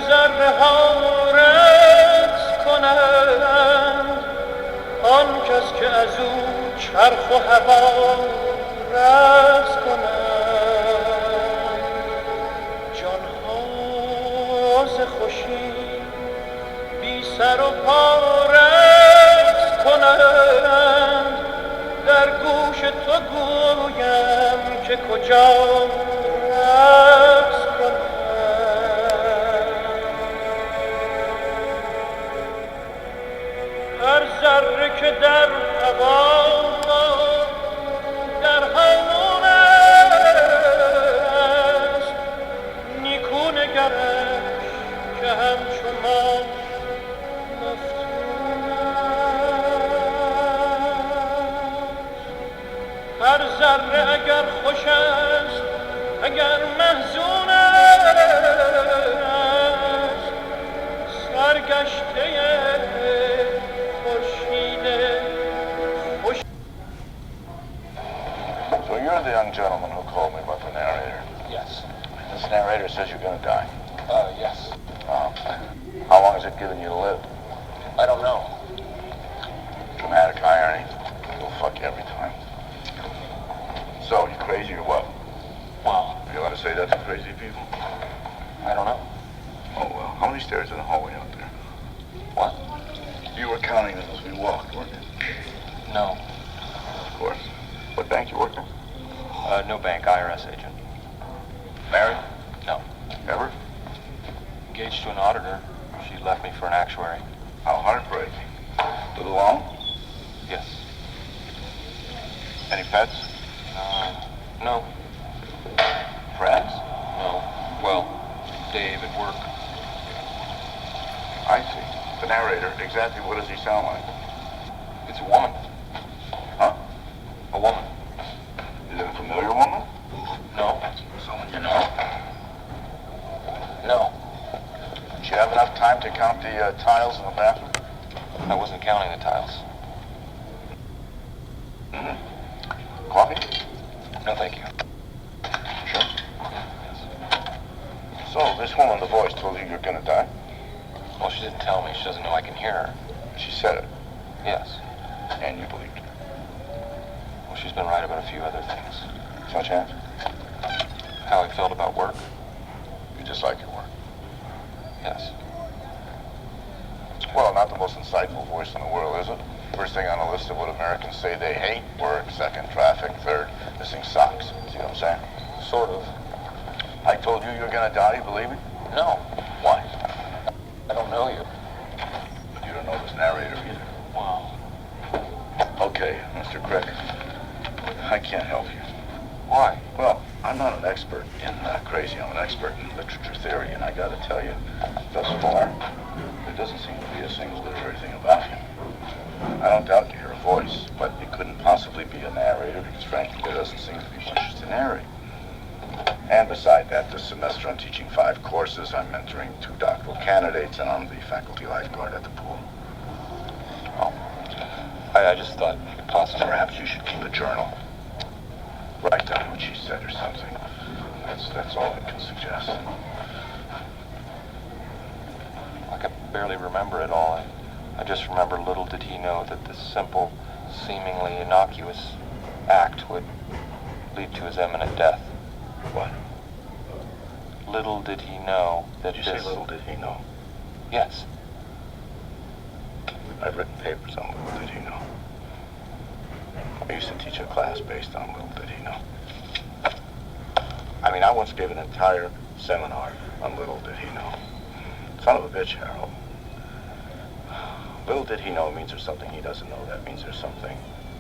ذره ها رقص کنند، آن کس که از او چرخ و هوا رقص کنند. جانها ز خوشی بی سر و پا رقص کنند، در گوش تو گویم که کجا رقص کنند. هر ذره که در هوا در همان است، نیکو نگرش که همچو ما مفتون است. هر ذره اگر خوش است اگر محزون است، سرگشته So you're the young gentleman who called me about the narrator? Yes. This narrator says you're going to die. Yes. How long is it giving you to live? I don't know. Dramatic irony. It'll fuck you every time. So, you crazy or what? Well, You want to say that to crazy people? I don't know. Oh, well. How many stairs in the hallway out there? What? You were counting them as we walked, weren't you? No. Of course. What bank you work at? No bank, IRS agent. Married? No. Ever? Engaged to an auditor. She left me for an actuary. How heartbreaking. Live alone? Yes. Any pets? No. Friends? No. Well, Dave at work. I see. The narrator, exactly what does he sound like? It's a woman. Huh? A woman. Is it a familiar woman? No. Someone you know? No. Did you have enough time to count the tiles in the bathroom? I wasn't counting the tiles. Mm-hmm. Coffee? No, thank you. Sure. Yes. So, this woman, the voice, told you you're gonna die? Well, she didn't tell me. She doesn't know I can hear her. She said it, Yes. and you believed her. Well, she's been right about a few other things. Such as? How I felt about work. You dislike your work. Yes. Well, not the most insightful voice in the world, is it? First thing on the list of what Americans say they hate, work. Second, traffic. Third, missing socks. See what I'm saying? Sort of. I told you you're gonna die, you believe me? No. Why? I don't know you. But you don't know this narrator either. Wow. Okay, Mr. Crick. I can't help you. Why? Well, I'm not an expert in crazy. I'm an expert in literature theory, and I gotta tell you, thus far, there doesn't seem to be a single literary thing about you. I don't doubt you hear a voice, but it couldn't possibly be a narrator because, frankly, there doesn't seem to be much to narrate. And beside that, this semester I'm teaching 5 courses, I'm mentoring 2 doctoral candidates, and I'm the faculty lifeguard at the pool. Oh. I just thought it possible. Perhaps you should keep a journal. Write down what she said or something. That's all I can suggest. I can barely remember it all. I just remember little did he know that this simple, seemingly innocuous act would lead to his imminent death. What? Little did he know that Did you this... say little did he know? Yes. I've written papers on little did he know. I used to teach a class based on little did he know. I mean, I once gave an entire seminar on little did he know. Son of a bitch, Harold. Little did he know means there's something he doesn't know. That means there's something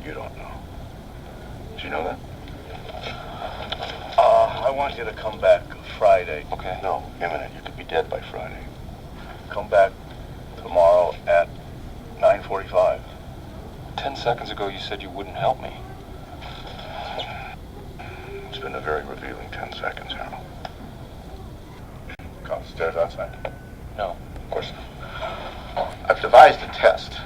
you don't know. Did you know that? I want you to come back Friday. Okay. No, imminent. You could be dead by Friday. Come back tomorrow at 9:45. 10 seconds ago you said you wouldn't help me. It's been a very revealing 10 seconds, Harold. Come upstairs outside. No. Of course not. I've devised a test.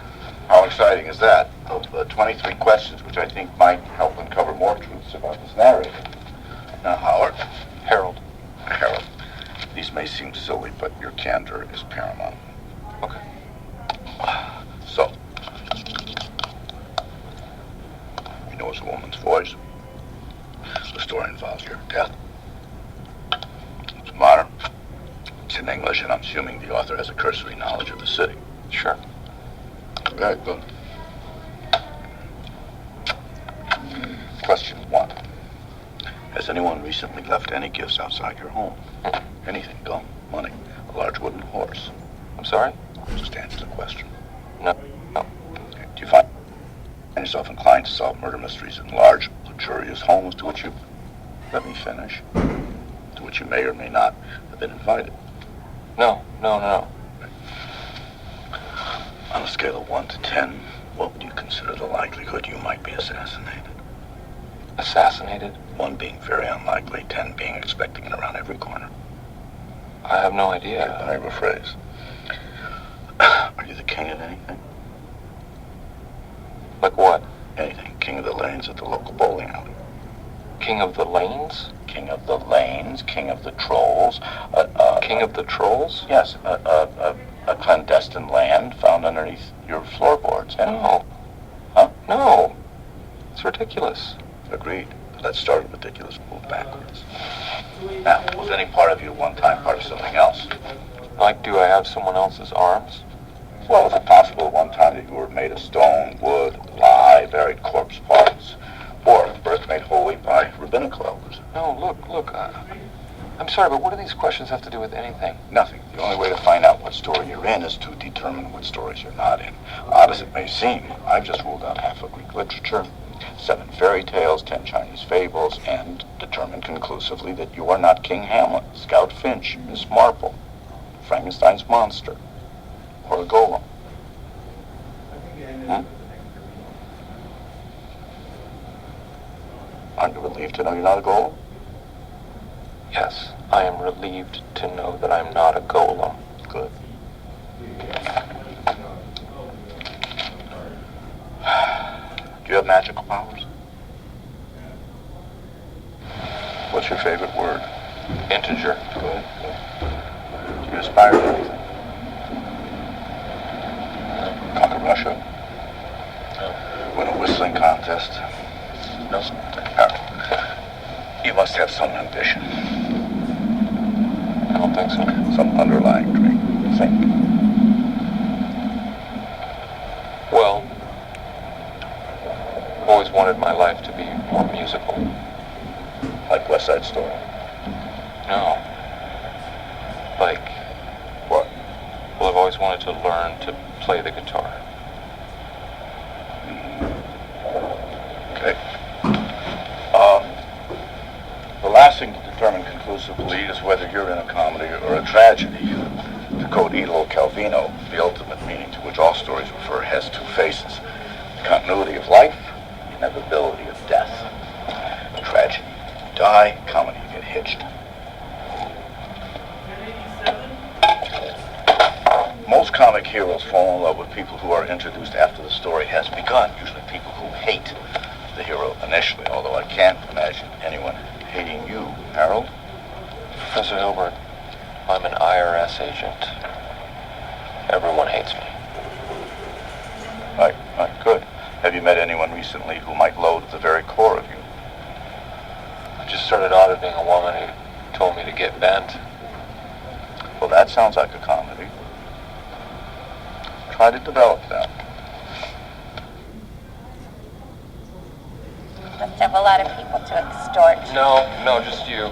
How exciting is that? Of 23 questions, which I think might help uncover more truths about this narrative. Now, Howard. Harold. Harold. These may seem silly, but your candor is paramount. Okay. So, you know it's a woman's voice. The story involves your death. It's modern. It's in English, and I'm assuming the author has a cursory knowledge of the city. Sure. Very good. Question 1. Has anyone recently left any gifts outside your home? Anything, gum, money, a large wooden horse? I'm sorry? Just answer the question. No. No. Okay. Do you find yourself inclined to solve murder mysteries in large, luxurious homes to which you... Let me finish. To which you may or may not have been invited? No. No. On a scale of 1 to 10, what would you consider the likelihood you might be assassinated? Assassinated? 1 being very unlikely, 10 being expecting it around every corner. I have no idea. I rephrase. Are you the king of anything? Like what? Anything. King of the lanes at the local bowling alley. King of the lanes? King of the lanes, king of the trolls. King of the trolls? Yes, a clandestine land found underneath your floorboards. And No. Huh? No. It's ridiculous. Agreed. But let's start with ridiculous, move backwards. Now, was any part of you one time part of something else? Like, do I have someone else's arms? Well, is it possible at one time that you were made of stone, wood, lye, buried corpse parts, or birth made holy by rabbinical elders? No, look, I'm sorry, but what do these questions have to do with anything? Nothing. The only way to find out what story you're in is to determine what stories you're not in. Odd as it may seem, I've just ruled out half of Greek literature, 7 fairy tales, 10 Chinese fables, and determined conclusively that you are not King Hamlet, Scout Finch, Miss Marple, Frankenstein's monster, or a golem. Aren't you relieved to know you're not a golem? Yes, I am relieved to know that I'm not a golem. Good. Do you have magical powers? What's your favorite word? Integer. Good. Do you aspire to anything? Conquer Russia? No. Win a whistling contest? No. You must have some ambition. I don't think so. Some underlying dream. Think. Well, I've always wanted my life to be more musical. Like West Side Story. No. Like, What? well, I've always wanted to learn to play the guitar. Okay. The last thing to determine conclusively is whether you're in a comedy or a tragedy. To quote Italo Calvino, the ultimate meaning to which all stories refer has 2 faces. The continuity of life, the inevitability of death. Tragedy, you die. Comedy, you get hitched. Most comic heroes fall in love with people who are introduced after the story has begun. Usually people who hate the hero initially, although I can't imagine anyone hating you, Harold. Professor Hilbert, I'm an IRS agent. Everyone hates me. Right, good. Have you met anyone recently who might loathe the very core of you? I just started auditing a woman who told me to get bent. Well, that sounds like a comedy. Try to develop that. Must have a lot of people to extort. No, just you.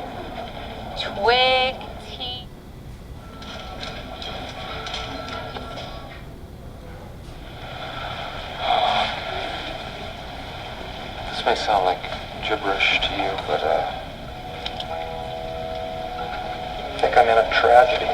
Twig, tea. This may sound like gibberish to you, but I think I'm in a tragedy.